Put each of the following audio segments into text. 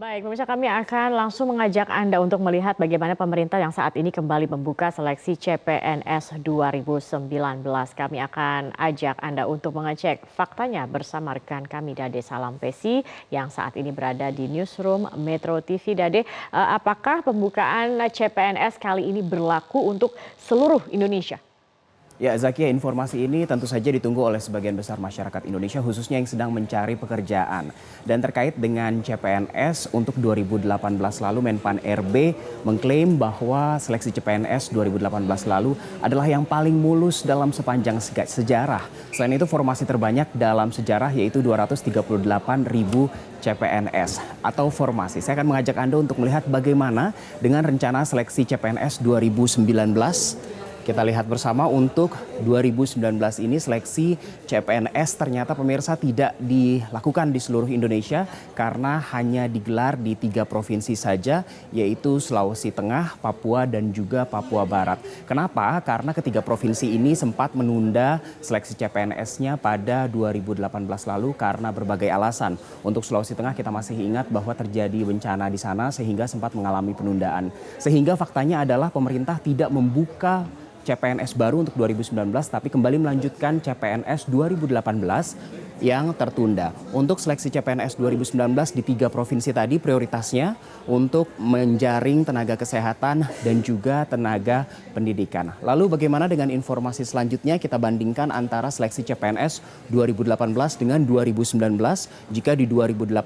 Baik, pemirsa kami akan langsung mengajak Anda untuk melihat bagaimana pemerintah yang saat ini kembali membuka seleksi CPNS 2019. Kami akan ajak Anda untuk mengecek faktanya bersama rekan kami Dade Salampesi yang saat ini berada di Newsroom Metro TV. Dade, apakah pembukaan CPNS kali ini berlaku untuk seluruh Indonesia? Ya, Zakia, informasi ini tentu saja ditunggu oleh sebagian besar masyarakat Indonesia, khususnya yang sedang mencari pekerjaan. Dan terkait dengan CPNS untuk 2018 lalu, Menpan RB mengklaim bahwa seleksi CPNS 2018 lalu adalah yang paling mulus dalam sepanjang sejarah. Selain itu, formasi terbanyak dalam sejarah yaitu 238.000 CPNS atau formasi. Saya akan mengajak Anda untuk melihat bagaimana dengan rencana seleksi CPNS 2019. Kita lihat bersama untuk 2019 ini seleksi CPNS ternyata pemirsa tidak dilakukan di seluruh Indonesia karena hanya digelar di 3 provinsi saja, yaitu Sulawesi Tengah, Papua dan juga Papua Barat. Kenapa? Karena ketiga provinsi ini sempat menunda seleksi CPNS-nya pada 2018 lalu karena berbagai alasan. Untuk Sulawesi Tengah kita masih ingat bahwa terjadi bencana di sana sehingga sempat mengalami penundaan. Sehingga faktanya adalah pemerintah tidak membuka CPNS baru untuk 2019 tapi kembali melanjutkan CPNS 2018 yang tertunda. Untuk seleksi CPNS 2019 di 3 provinsi tadi prioritasnya untuk menjaring tenaga kesehatan dan juga tenaga pendidikan. Lalu bagaimana dengan informasi selanjutnya? Kita bandingkan antara seleksi CPNS 2018 dengan 2019. Jika di 2018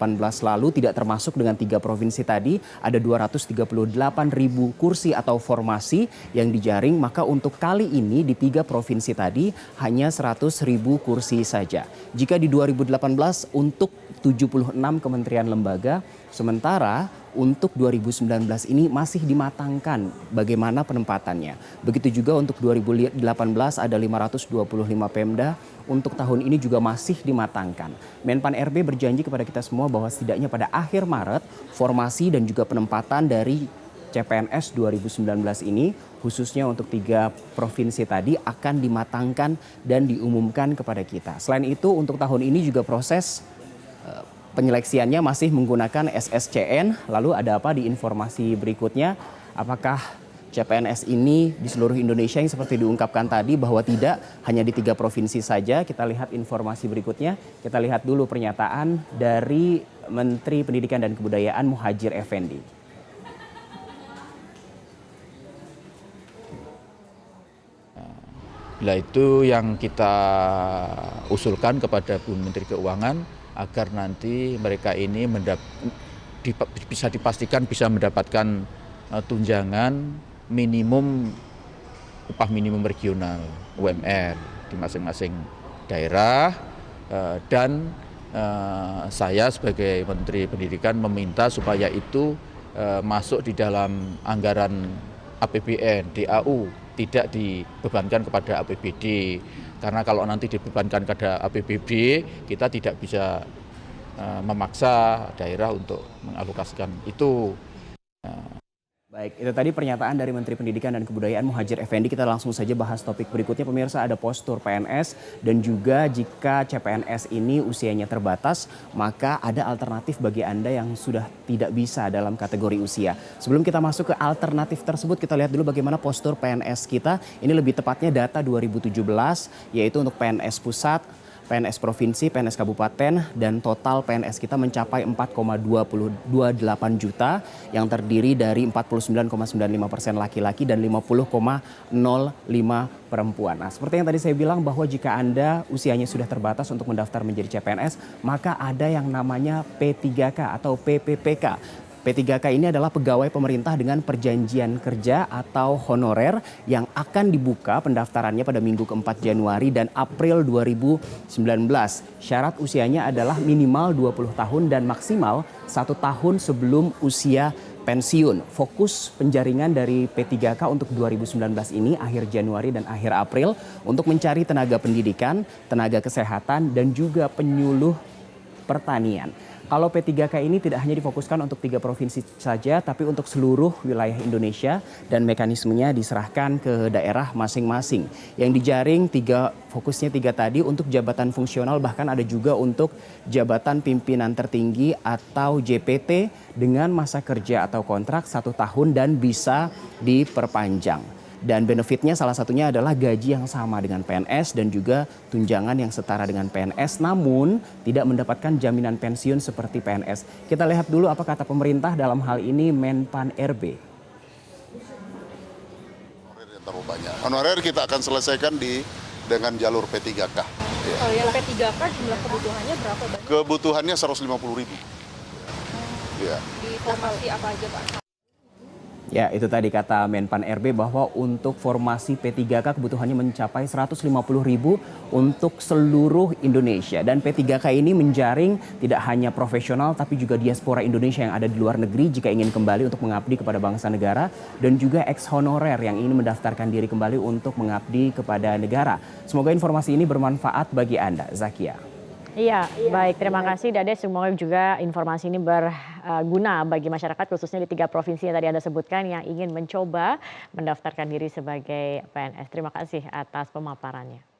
lalu tidak termasuk dengan 3 provinsi tadi ada 238.000 kursi atau formasi yang dijaring, maka untuk kali ini di 3 provinsi tadi hanya 100.000 kursi saja. Jika di 2018 untuk 76 kementerian lembaga, sementara untuk 2019 ini masih dimatangkan bagaimana penempatannya. Begitu juga untuk 2018 ada 525 Pemda, untuk tahun ini juga masih dimatangkan. Menpan RB berjanji kepada kita semua bahwa setidaknya pada akhir Maret formasi dan juga penempatan dari CPNS 2019 ini khususnya untuk 3 provinsi tadi akan dimatangkan dan diumumkan kepada kita. Selain itu untuk tahun ini juga proses penyeleksiannya masih menggunakan SSCN. Lalu ada apa di informasi berikutnya? Apakah CPNS ini di seluruh Indonesia yang seperti diungkapkan tadi bahwa tidak hanya di 3 provinsi saja? Kita lihat informasi berikutnya. Kita lihat dulu pernyataan dari Menteri Pendidikan dan Kebudayaan Muhadjir Effendi. Nah, itu yang kita usulkan kepada Bu Menteri Keuangan agar nanti mereka ini bisa dipastikan bisa mendapatkan tunjangan minimum upah minimum regional UMR di masing-masing daerah, dan saya sebagai Menteri Pendidikan meminta supaya itu masuk di dalam anggaran APBN, DAU, tidak dibebankan kepada APBD. Karena kalau nanti dibebankan kepada APBD, kita tidak bisa memaksa daerah untuk mengalokasikan itu. Baik, itu tadi pernyataan dari Menteri Pendidikan dan Kebudayaan Muhadjir Effendi. Kita langsung saja bahas topik berikutnya. Pemirsa, ada postur PNS dan juga jika CPNS ini usianya terbatas, maka ada alternatif bagi Anda yang sudah tidak bisa dalam kategori usia. Sebelum kita masuk ke alternatif tersebut, kita lihat dulu bagaimana postur PNS kita. Ini lebih tepatnya data 2017, yaitu untuk PNS pusat, PNS provinsi, PNS kabupaten, dan total PNS kita mencapai 4,228 juta yang terdiri dari 49,95% laki-laki dan 50,05 perempuan. Nah, seperti yang tadi saya bilang bahwa jika Anda usianya sudah terbatas untuk mendaftar menjadi CPNS, maka ada yang namanya P3K atau PPPK. P3K ini adalah pegawai pemerintah dengan perjanjian kerja atau honorer yang akan dibuka pendaftarannya pada Minggu ke-4 Januari dan April 2019. Syarat usianya adalah minimal 20 tahun dan maksimal 1 tahun sebelum usia pensiun. Fokus penjaringan dari P3K untuk 2019 ini akhir Januari dan akhir April untuk mencari tenaga pendidikan, tenaga kesehatan dan juga penyuluh pertanian. Kalau P3K ini tidak hanya difokuskan untuk 3 provinsi saja, tapi untuk seluruh wilayah Indonesia dan mekanismenya diserahkan ke daerah masing-masing. Yang dijaring fokusnya 3 tadi untuk jabatan fungsional, bahkan ada juga untuk jabatan pimpinan tertinggi atau JPT dengan masa kerja atau kontrak 1 tahun dan bisa diperpanjang. Dan benefitnya salah satunya adalah gaji yang sama dengan PNS dan juga tunjangan yang setara dengan PNS, namun tidak mendapatkan jaminan pensiun seperti PNS. Kita lihat dulu apa kata pemerintah dalam hal ini Menpan RB. Terlalu banyak. Honorer kita akan selesaikan dengan jalur P3K. Ya. Kalau yang P3K jumlah kebutuhannya berapa banyak? Kebutuhannya 150.000. Ya. Di formasi apa aja Pak? Ya, itu tadi kata Menpan RB bahwa untuk formasi P3K kebutuhannya mencapai 150.000 untuk seluruh Indonesia. Dan P3K ini menjaring tidak hanya profesional tapi juga diaspora Indonesia yang ada di luar negeri jika ingin kembali untuk mengabdi kepada bangsa negara, dan juga ex honorer yang ingin mendaftarkan diri kembali untuk mengabdi kepada negara. Semoga informasi ini bermanfaat bagi Anda, Zakia. Iya, baik. Terima kasih Dade. Semoga juga informasi ini berguna bagi masyarakat khususnya di 3 provinsi yang tadi Anda sebutkan yang ingin mencoba mendaftarkan diri sebagai PNS. Terima kasih atas pemaparannya.